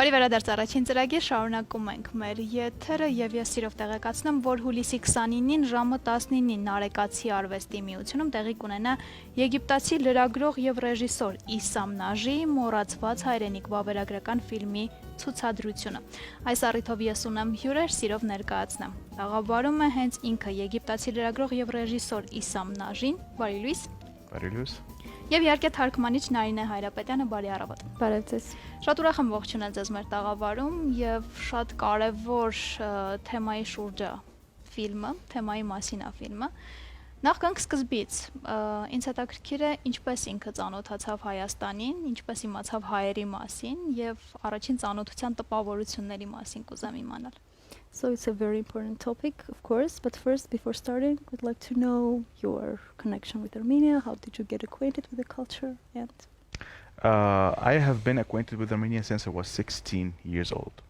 Բարի վերադարձ առաջին ծրագիր, շարունակում ենք մեր եթերը եւ ես սիրով տեղեկացնում, որ հուլիսի 29-ին ժամը 19-ին Նարեգացի արվեստի միությունում տեղի կունենա եգիպտացի լրագրող եւ ռեժիսոր Իսսամ Նաժիի մոռացված հայրենիք վավերագրական ֆիլմի ցուցադրությունը։ Այս առիթով ես ունեմ հյուրեր, սիրով ներկայացնեմ։ Աղավարում է հենց ինքը եգիպտացի լրագրող եւ ռեժիսոր Իսսամ Նաժին։ Բարի լույս։ Բարի լույս։ Եվ իհարկե թարգմանիչ Նարինե Հայրապետյանը, բարի առավոտ։ Բարև ձեզ։ Շատ ուրախ եմ ողջունել ձեզ մեր տաղավարում եւ շատ կարեւոր թեմայի շուրջ է ֆիլմը, թեմայի մասին է ֆիլմը։ Նախքան սկզբից ինձ հետաքրքիր է ինչպես ինքը ծանոթացավ Հայաստանին, ինչպես իմացավ հայերի մասին եւ առաջին ծանոթության տպավորությունների մասին կուզեմ իմանալ։ So it's a very important topic, of course, but first, before starting, we'd like to know your connection with Armenia. How did you get acquainted with the culture? And I have been acquainted with Armenia since I was 16 years old.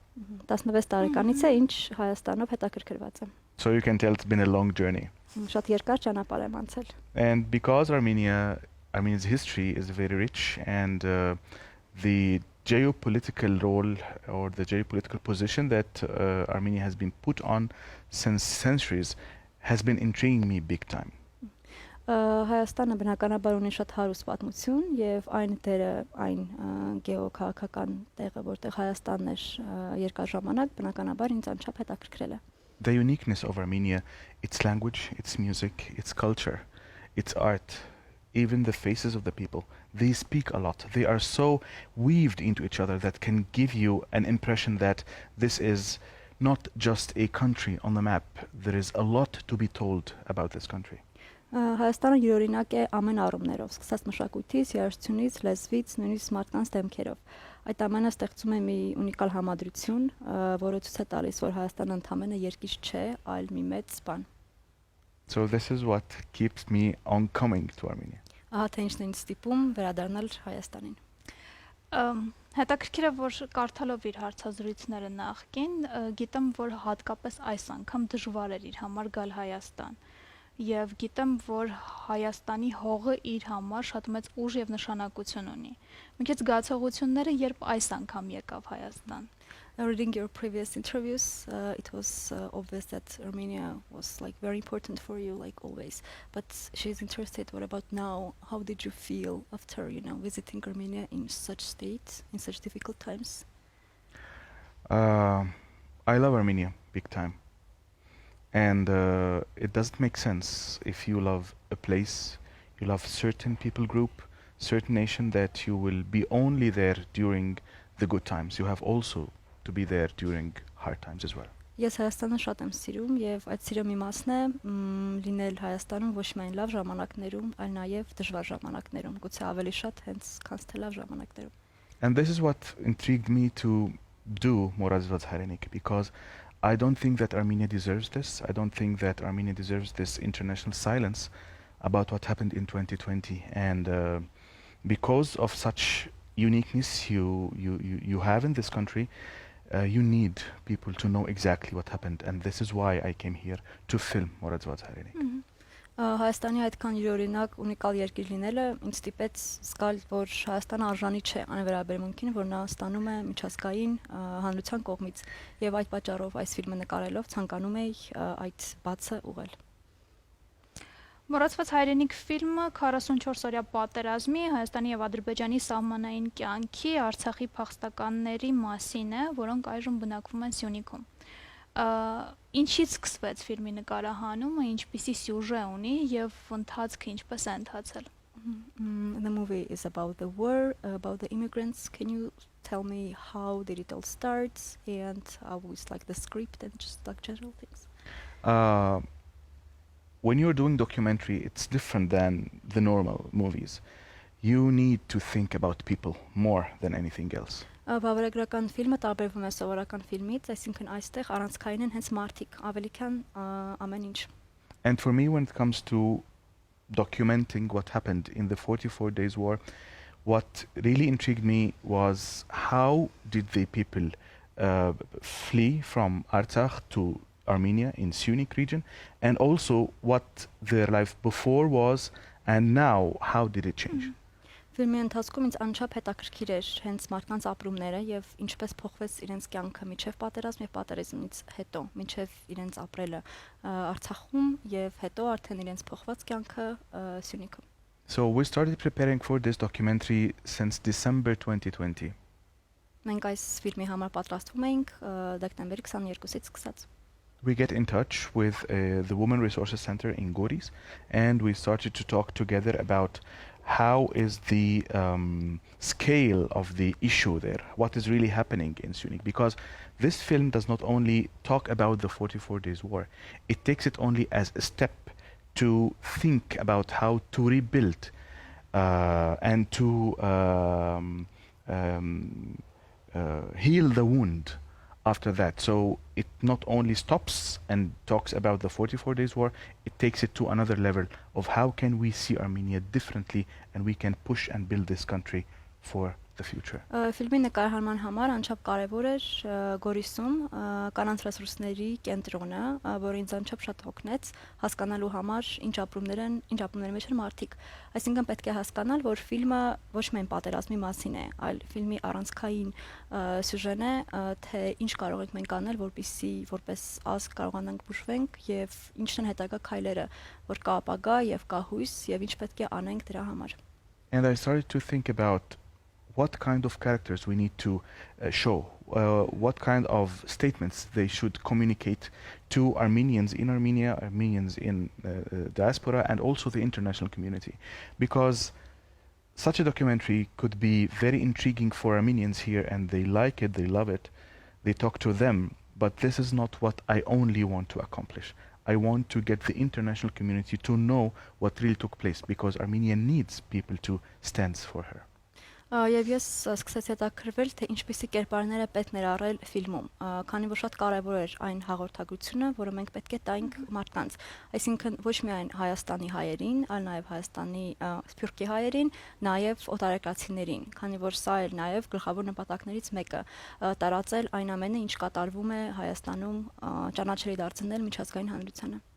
16 տարեկանից է ինչ Հայաստանով հետաքրքրված եմ։ So you can tell it's been a long journey. Շատ երկար ճանապարհ եմ անցել։ And because Armenia's history is very rich, and the geopolitical role or the geopolitical position that Armenia has been put on since centuries has been intriguing me big time. Հայաստանը բնականաբար ունի շատ հարուստ պատմություն եւ այն դերը այն գեոքաղաքական տեղը, որտեղ Հայաստանն էր երկար ժամանակ, բնականաբար ինձ անչափ հետաքրքրել է։ The uniqueness of Armenia, its language, its music, its culture, its art, even the faces of the people, they speak a lot. They are so weaved into each other that can give you an impression that this is not just a country on the map. There is a lot to be told about this country. Հայաստանը յուրօրինակ է ամեն առումներով, սկսած մշակույթից, երաժշտությունից, լեզվից, նույնիսկ մարդկանց դեմքերով։ Այդ ամենը ստեղծում է մի ունիկալ համադրություն, որը ցույց է տալիս, որ Հայաստանը ընդամենը երկիր չէ, այլ մի մեծ բան։ So this is what keeps me on coming to Armenia. Ահա թե ինչն է ինձ ստիպում վերադառնալ Հայաստանին։ Հետաքրքիր է, որ կարդալով իր հարցազրույցները նախքին, գիտեմ, որ հատկապես այս անգամ դժվար էր իր համար գալ Հայաստան։ Եվ գիտեմ, որ Հայաստանի հողը իր համար շատ մեծ ուժ եւ նշանակություն ունի։ Մի քիչ զգացողությունները, երբ այս անգամ եկավ Հայաստան։ Reading your previous interviews, it was obvious that Armenia was like very important for you, like always. But she's interested. What about now? How did you feel after visiting Armenia in such state, in such difficult times? I love Armenia big time, and it doesn't make sense if you love a place, you love certain people group, certain nation, that you will be only there during the good times. You have also to be there during hard times as well. Ես Հայաստանը շատ եմ սիրում եւ այդ սիրո մի մասն է լինել Հայաստանում ոչ միայն լավ ժամանակներում, այլ նաեւ դժվար ժամանակներում, գուցե ավելի շատ հենց քան թե լավ ժամանակներում։ And this is what intrigued me to do Morazvat Harenik, because I don't think that Armenia deserves this. I don't think that Armenia deserves this international silence about what happened in 2020, and because of such uniqueness you have in this country, you need people to know exactly what happened, and this is why I came here to film Morazvat Harenik. Հայաստանի այդքան յուրօրինակ ունիկալ երկիր լինելը ինձ ստիպեց զգալ, որ Հայաստանը արժանի չէ այն վերաբերմունքին, որ նա ստանում է միջազգային հանրության կողմից, եւ այդ պատճառով այս ֆիլմը նկարելով ցանկանում էի այդ բացը ուղղել։ Մոռացված հայրենիք ֆիլմը 44-օրյա պատերազմի Հայաստանի եւ Ադրբեջանի սահմանային կյանքի Արցախի փախստականների մասին է, որոնք այժմ բնակվում են Սյունիքում։ Ինչից սկսվեց ֆիլմի նկարահանումը, ինչպիսի սյուժե ունի եւ ընթացքը ինչպես է ընթացել։ The movie is about the war, about the immigrants. Can you tell me how did it all start and how was like the script and just like general things? When you're doing documentary, it's different than the normal movies. You need to think about people more than anything else. Վավերագրական ֆիլմը տարբերվում է սովորական ֆիլմից, այսինքն այստեղ առանցքային են հենց մարդիկ, ավելի քան ամեն ինչ։ And for me, when it comes to documenting what happened in the 44 days war, what really intrigued me was how did the people flee from Artsakh to Armenia in Syunik region, and also what their life before was and now, how did it change? Ֆիլմի ընթացքում ինձ անչափ հետաքրքիր էր հենց մարդկանց ապրումները եւ ինչպես փոխվեց իրենց կյանքը միջև պատերազմ եւ պատերազմից հետո, միջև իրենց ապրելը Արցախում եւ հետո արդեն իրենց փոխված կյանքը Սյունիքում։ So we started preparing for this documentary since December 2020. Մենք այս ֆիլմի համար պատրաստվում էինք դեկտեմբերի 22-ից սկսած։ We get in touch with the Women Resources Center in Goris, and we started to talk together about how is the scale of the issue there, what is really happening in Syunik, because this film does not only talk about the 44 days war, it takes it only as a step to think about how to rebuild and to heal the wound after that. So it not only stops and talks about the 44 days war, it takes it to another level of how can we see Armenia differently and we can push and build this country for the future. Ֆիլմի նկարահանման համար անչափ կարևոր էր Գորիսում կանանց ռեսուրսների կենտրոնը, որը ինձ անչափ շատ օգնեց հասկանալու համար ինչ ապրումների մեջ են մարդիկ։ Այսինքն պետք է հասկանալ, որ ֆիլմը ոչ միայն պատերազմի մասին է, այլ ֆիլմի առանցքային սյուժեն է, թե ինչ կարող ենք մենք անել, որպեսզի որպես ազգ կարողանանք բուժվենք եւ ինչն են հետագա քայլերը, որ կա ապագա եւ կա հույս եւ ինչ պետք է անենք դրա համար։ And I started to think about what kind of characters we need to show, what kind of statements they should communicate to Armenians in Armenia, Armenians in diaspora, and also the international community. Because such a documentary could be very intriguing for Armenians here, and they like it, they love it, they talk to them, but this is not what I only want to accomplish. I want to get the international community to know what really took place, because Armenia needs people to stand for her. Եվ ես սկսեցի հետաքրքրվել, թե ինչպիսի կերպարներ է պետք ներառել ֆիլմում, քանի որ շատ կարևոր էր այն հաղորդագրությունը, որը մենք պետք է տայինք մարդկանց, այսինքն ոչ միայն Հայաստանի հայերին, այլ նաև Հայաստանի սփյուռքի հայերին, նաև օտարերկրացիներին, քանի որ սա էր նաև գլխավոր նպատակներից մեկը, տարածել այն ամենը, ինչ կատարվում է Հայաստանում, ճանաչելի դարձնել միջազգային հանրությանը։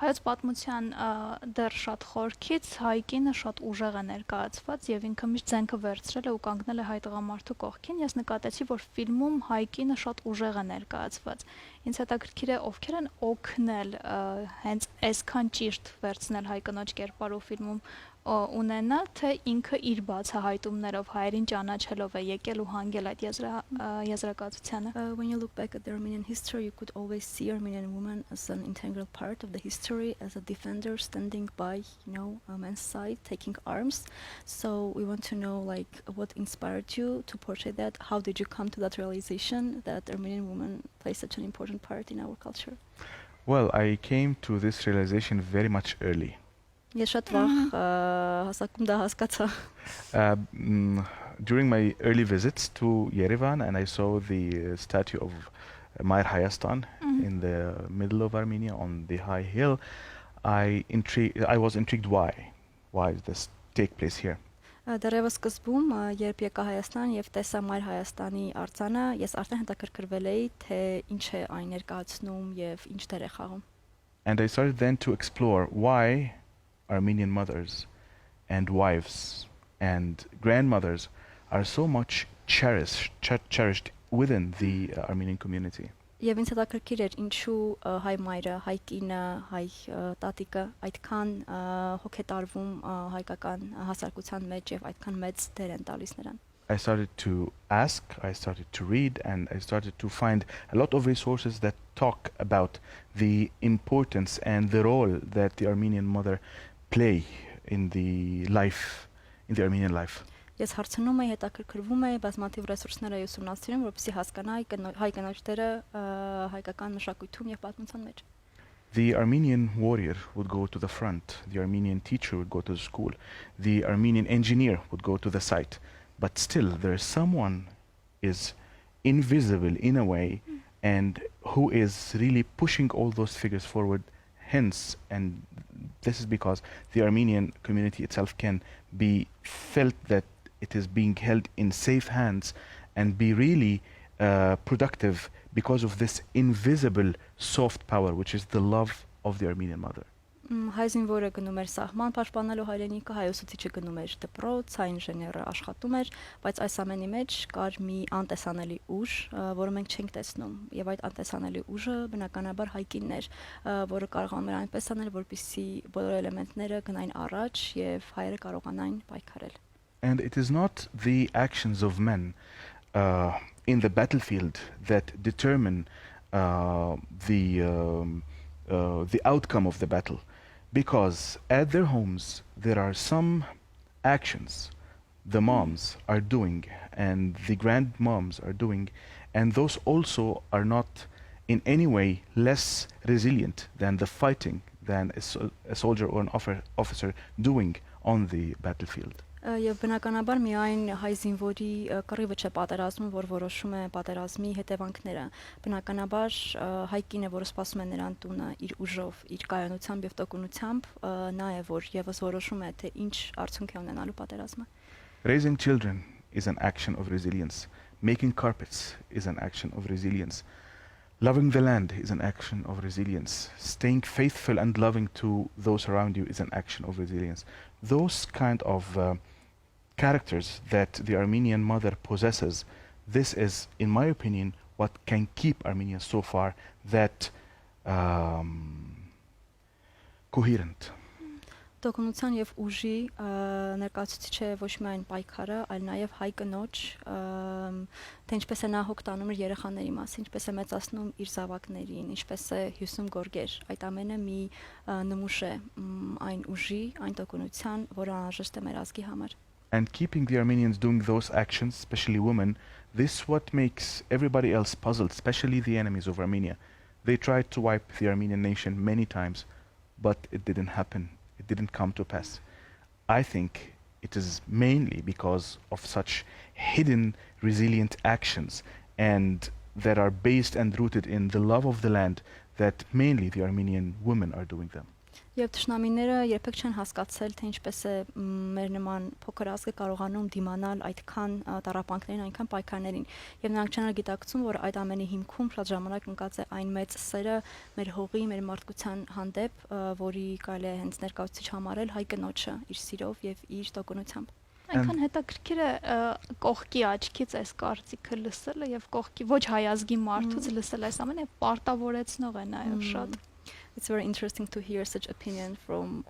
Հայոց պատմության դեռ շատ խորքից հայկինը շատ ուժեղ է ներկայացված եւ ինքը միշտ զենքը վերցրել է ու կանգնել է հայ տղամարդու կողքին։ Ես նկատեցի, որ ֆիլմում հայկինը շատ ուժեղ է ներկայացված։ Ինձ հետաքրքիր է ովքեր են օգնել հենց այսքան ճիշտ վերցնել հայ կնոջ կերպարով ֆիլմում ունենալ, թե ինքը իր բացահայտումներով հայերին ճանաչելով է եկել ու հանգել այդ եզրակացությանը։ When you look back at the Armenian history, you could always see Armenian women as an integral part of the history, as a defender standing by, a man's side, taking arms. So we want to know, what inspired you to portray that? How did you come to that realization that Armenian women play such an important part in our culture? Well, I came to this realization very much early. Ես շատ վաղ հասակում դա հասկացա։ During my early visits to Yerevan, and I saw the statue of Mair Hayastan in the middle of Armenia on the high hill, I was intrigued why did this take place here? Դեռևս սկզբում, երբ եկա Հայաստան եւ տեսա Մայր Հայաստանի արձանը, ես արդեն հետաքրքրվել էի, թե ինչ է այն ներկայացնում եւ ինչ դեր է խաղում։ And I started then to explore why Armenian mothers and wives and grandmothers are so much cherished within the Armenian community. Եվ ինձ հետաքրքիր էր ինչու հայ մայրը, հայ կինը, հայ տատիկը այդքան հոգետարվում հայկական հասարակության մեջ եւ այդքան մեծ դեր են տալիս նրան։ I started to ask, I started to read, and I started to find a lot of resources that talk about the importance and the role that the Armenian mother play in the Armenian life. Ես հարցնում եի, հետաքրքրվում եի, բազմաթիվ ռեսուրսներ էի ուսումնասիրում, որպեսզի հասկանայի հայ կնոջ դերը հայկական մշակույթում եւ պատմության մեջ։ The Armenian warrior would go to the front, the Armenian teacher would go to the school, the Armenian engineer would go to the site, but still there is someone is invisible in a way and who is really pushing all those figures forward. Hence, and this is because the Armenian community itself can be felt that it is being held in safe hands and be really productive because of this invisible soft power, which is the love of the Armenian mother. Հայ զինվորը գնում էր սահման պաշտպանելու հայրենիքը, հայ ուսուցիչը գնում էր դպրոց, հայ ինժեները աշխատում էր, բայց այս ամենի մեջ կար մի անտեսանելի ուժ, որը մենք չենք տեսնում, եւ այդ անտեսանելի ուժը բնականաբար հայկինն էր, որը կարողանում էր այնպես անել, որպեսզի բոլոր էլեմենտները գնային առաջ եւ հայերը կարողանային պայքարել։ And it is not the actions of men in the battlefield that determine the outcome of the battle, because at their homes there are some actions the moms are doing and the grandmoms are doing, and those also are not in any way less resilient than the fighting than a soldier or an officer doing on the battlefield. Եվ բնականաբար միայն հայ զինվորի կռիվը չէ պատերազմում, որ որոշում է պատերազմի հետևանքները։ Բնականաբար հայկինը, որը սպասում է նրան տունը իր ուժով, իր կայունությամբ եւ տոկունությամբ, նա է, որ եւս որոշում է, թե ինչ արդյունք է ունենալու պատերազմը։ Raising children is an action of resilience. Making carpets is an action of resilience. Loving the land is an action of resilience. Staying faithful and loving to those around you is an action of resilience. Those kind of characters that the Armenian mother possesses, this is, in my opinion, what can keep Armenia so far that coherent. Տոկունության եւ ուժի ներկայացուցիչ է ոչ միայն պայքարը, այլ նաեւ հայ կնոջ, թե ինչպես է նա հոգ տանում իր երեխաների մասին, ինչպես է մեծացնում իր զավակներին, ինչպես է հյուսում գորգեր։ Այդ ամենը մի նմուշ է այն ուժի, այն տոկունության, որը անհրաժեշտ է մեր ազգի համար։ And keeping the Armenians doing those actions, especially women, this what makes everybody else puzzled, especially the enemies of Armenia. They tried to wipe the Armenian nation many times, but it didn't happen. It didn't come to pass. I think it is mainly because of such hidden, resilient actions, and that are based and rooted in the love of the land, that mainly the Armenian women are doing them. Եվ ճշնամիները երբեք չեն հասկացել, թե ինչպես է մեր նման փոքր ազգը կարողանում դիմանալ այդքան տառապանքներին, այնքան պայքարներին։ Եվ նրանք չեն գիտակցում, որ այդ ամենի հիմքում շատ ժամանակ ընկած է այն մեծ սերը մեր հողի, մեր մարդկության հանդեպ, որի կարելի է հենց ներկայացուցիչ համարել հայ կնոջը իր սիրով եւ իր տոկունությամբ։ Այնքան հետաքրքիր է կողքի աչքից այս կարծիքը լսելը եւ կողքի ոչ հայ ազգի մարդուց լսել այս ամենը պարտավորեցնող է նաեւ շատ։ It's very interesting to hear such opinion from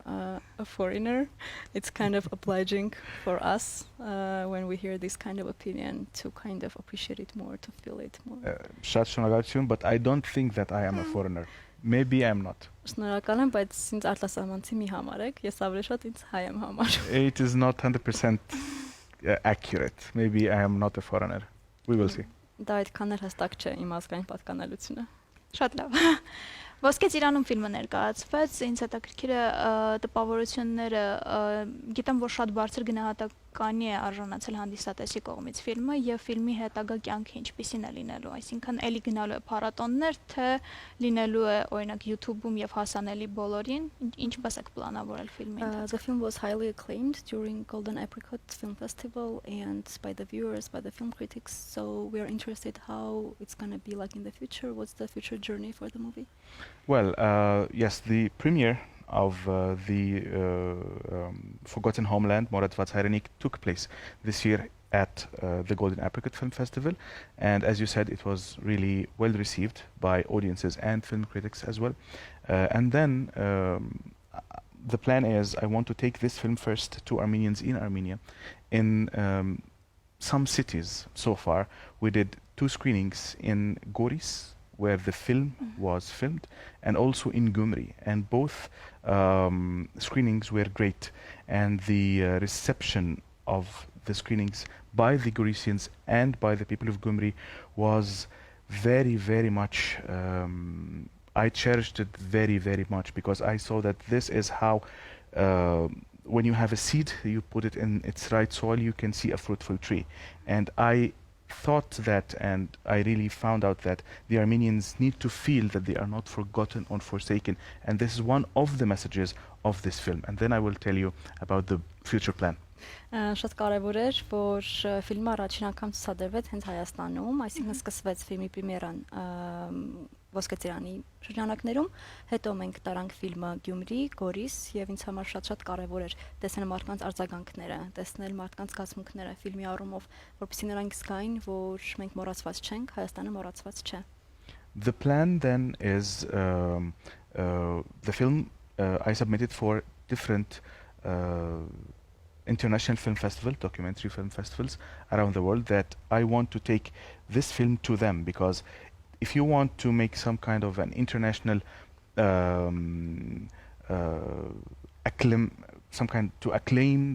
a foreigner. It's kind of obliging for us when we hear this kind of opinion to kind of appreciate it more, to feel it more. Շատ շնորհակալություն, but I don't think that I am a foreigner. Maybe I am not. Շնորհակալ եմ, բայց ինձ արտասահմանցի մի համարեք, ես ավելի շատ ինձ հայ եմ համարում։ It is not 100% accurate. Maybe I am not a foreigner. We will see. Դա այդքան էլ հստակ չէ իմ ազգային պատկանելությունը։ Շատ լավ։ Ոսկե ծիրանում ֆիլմը ներկայացվեց, ինձ հետաքրքիր է տպավորությունները, գիտեմ, որ շատ բարձր գնահատականի է արժանացել հանդիսատեսի կողմից ֆիլմը եւ ֆիլմի հետագա կյանքը ինչպիսին է լինելու, այսինքն էլի գնալու է փառատոններ, թե լինելու է օրինակ YouTube-ում եւ հասանելի բոլորին, ինչպես եք պլանավորել ֆիլմի ընթացքը։ The film was highly acclaimed during Golden Apricot Film Festival and by the viewers, by the film critics, so we are interested how it's going to be like in the future. What's the future journey for the movie? Well, yes, the premiere of the Forgotten Homeland, Moradvats Հայրենիք, took place this year at the Golden Apricot Film Festival, and as you said, it was really well received by audiences and film critics as well. And then the plan is I want to take this film first to Armenians in Armenia. In some cities so far, we did 2 screenings in Goris, where the film was filmed, and also in Gyumri, and both screenings were great, and the reception of the screenings by the Gorisians and by the people of Gyumri was very, very much, I cherished it very, very much, because I saw that this is how when you have a seed, you put it in its right soil, you can see a fruitful tree. And I thought that, and I really found out that the Armenians need to feel that they are not forgotten or forsaken, and this is one of the messages of this film. And then I will tell you about the future plan. Շատ կարևոր էր, որ ֆիլմը առաջին անգամ ցուցադրվեց հենց Հայաստանում, այսինքն սկսվեց ֆիլմի պրեմիերան Ոսկե ծիրանի շրջանակներում, հետո մենք տարանք ֆիլմը Գյումրի, Գորիս եւ ինձ համար շատ կարեւոր էր տեսնել մարդկանց արձագանքները, տեսնել մարդկանց զգացմունքները ֆիլմի առումով, որպեսզի նրանք զգային, որ մենք մոռացված չենք, Հայաստանը մոռացված չէ։ The plan then is the film I submitted for different international film festival, documentary film festivals around the world, that I want to take this film to them, because if you want to make some kind of an international acclaim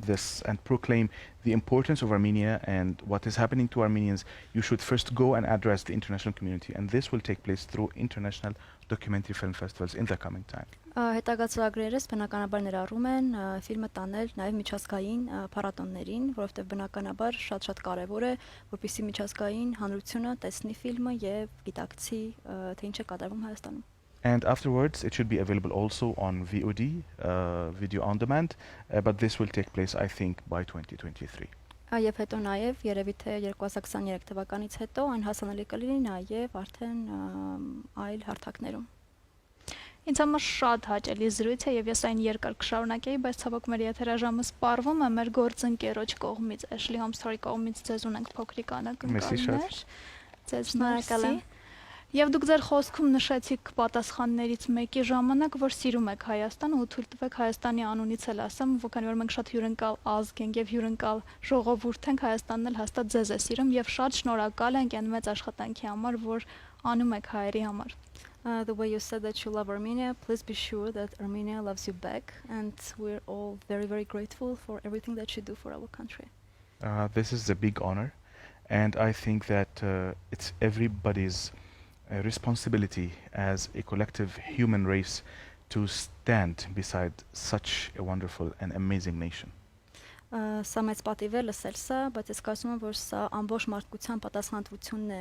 this and proclaim the importance of Armenia and what is happening to Armenians, you should first go and address the international community, and this will take place through international documentary film festivals in the coming time. Հետագա ծրագրերս բնականաբար ներառում են ֆիլմը տանել նաև միջազգային փառատոներին, որովհետև բնականաբար շատ կարևոր է, որպեսզի միջազգային հանրությունը տեսնի ֆիլմը եւ գիտակցի, թե ինչ է կատարվում Հայաստանում։ And afterwards, it should be available also on VOD, video on demand, but this will take place, I think, by 2023. Եվ հետո նաև երևի թե 2023 թվականից հետո այն հասանելի կլինի նաև արդեն այլ հարթակներում։ Ինձ համար շատ հաճելի զրույց է եւ ես այն երկար կշարունակեի, բայց ցավոք մեր եթերաժամը սպառվում է մեր գործընկերոջ կողմից, Ashley Holmes-ի կողմից ձեզ ունենք փոքրիկ անակնկալներ։ Ձեզ շնորհակալ եմ։ Եվ դուք ձեր խոսքում նշեցիք պատասխաններից մեկի ժամանակ, որ սիրում եք Հայաստանը ու թույլ տվեք Հայաստանի անունից էլ ասեմ, քանի որ մենք շատ հյուրընկալ ազգ ենք եւ հյուրընկալ ժողովուրդ ենք, Հայաստանն էլ հաստատ ձեզ է սիրում եւ շատ շնորհակալ ենք այն մեծ աշխատանքի համար, որ անում եք հայերի համար։ The way you said that you love Armenia, please be sure that Armenia loves you back, and we're all very grateful for everything that you do for our country. This is a big honor, and I think that it's everybody's responsibility as a collective human race to stand beside such a wonderful and amazing nation. Սա մեծ պատիվ է լսել սա, բայց ես կարծում եմ, որ սա ամբողջ մարդկության պատասխանատվությունն է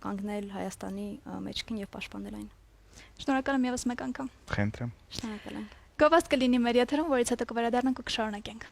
կանգնել Հայաստանի մեջքին եւ պաշտպանել այն։ Շնորհակալ եմ եւս մեկ անգամ։ Խնդրեմ։ Շնորհակալ եմ։ Գովաստ կլինի մեր եթերում, որից հետո կվերադառնանք ու կշարունակենք։